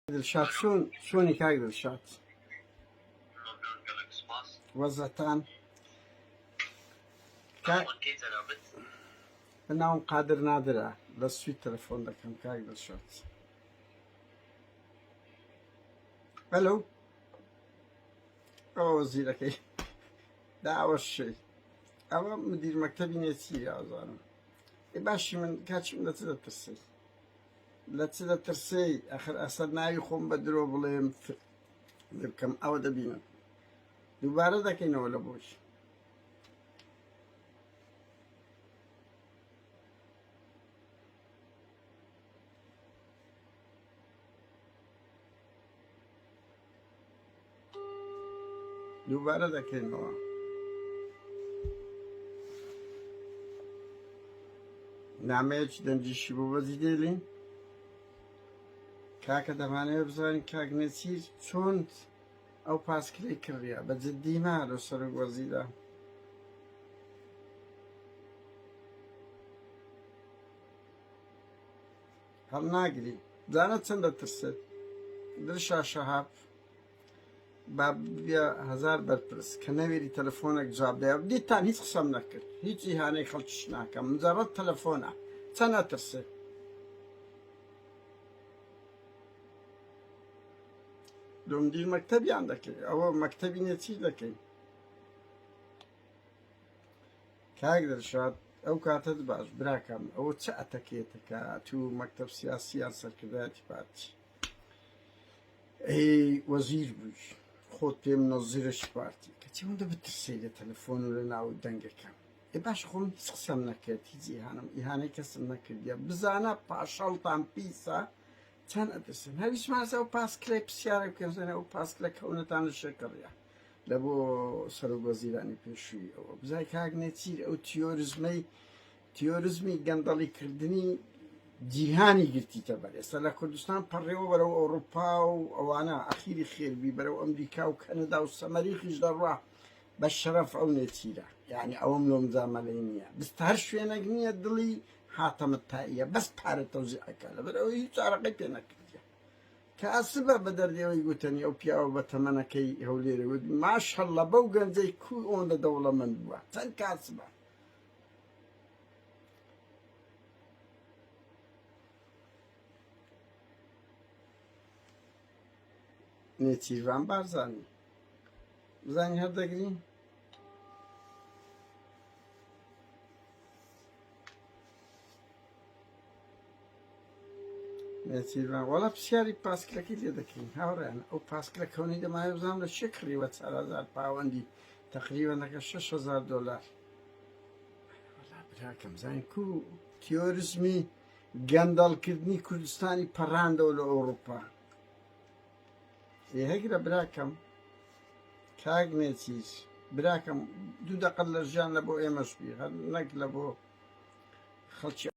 دلشاد شلوني كاك دلشاد؟ وزتان كاك بناوم قادر نادرة بس في التلفون دكم كاك دلشاد. الو او وزيرك دعوة الشيء اما مدير مكتبي نسي يا زلمة باشي من كاتش من لا تسد ترسي اخر اسدنا يخون بدرو بليم كم او دبينا دوباره دكينا ولا بوش دوباره دكينا نعمل دنجي شبو بزيدلين كاك دمانه بزارين كاك نسير چون او پاسکلی کردیا بجدی ما رو سر وزیدا هل ناگری زانت چند ترسد درشا شهاب باب بیا 1000 برپرس کنویری تلفونك جواب ده دي تان هیچ قسم نکرد هیچ ایهانه خلچش نکم مجرد تلفونه چند ترسد دوم دیر مكتبي عندك او مكتبي نتيجة لكي كاقدر شاد او كاتد باش براكم او تسأتكيتك تو مكتب سياسي انسر كذاتي باتي اي وزير بوش خود بيم نظيرش بارتي كتي هوندا بترسيلي تلفون ولا ناو دنگكم اي باش خون سقسم نكت هيجي هانم ايهاني كسم نكت يا بزانا باشالتان بيسا چند ادرسن هیچ مارس او پاس کلیپ سیاره که مثلا او پاس کلیپ اون تان شکریا لبو سرگوزیرانی پیشی او بزای کاغ نتیر او تیوریزمی گندالی کردنی جیهانی گرتی تباره سال کردستان پریو برای اروپا و آنا اخیری خیر بی برای امریکا و کانادا و سمریخش در راه بالشرف او نتیره يعني أوم لهم زاملينية بس تهرش فينا جنية دلي حاتم التائية بس بحارة توزيع كلا بدأوا يتعرقي بينا كذا كأسبة بدر ديو يقولني أو بياو بتمنى كي هوليري ما شاء الله بوجن زي كل أون الدولة من بوا تن كأسبة نتيجة بارزاني زاني هذا جرين نتیجه ولی بسیاری پاسکلکی دیده کیم هاوران او پاسکلک هونی دم هایبزام لشکری و 4000 پاوندی تقریبا نکه $6000 ولی براکم زین کو تیوریزمی گندال کردنی کردستانی پرانده ول اروپا یه هکر براکم کاغ نتیج براکم دو دقل لرجان لبو ایمش بی هر نک لبو خلچ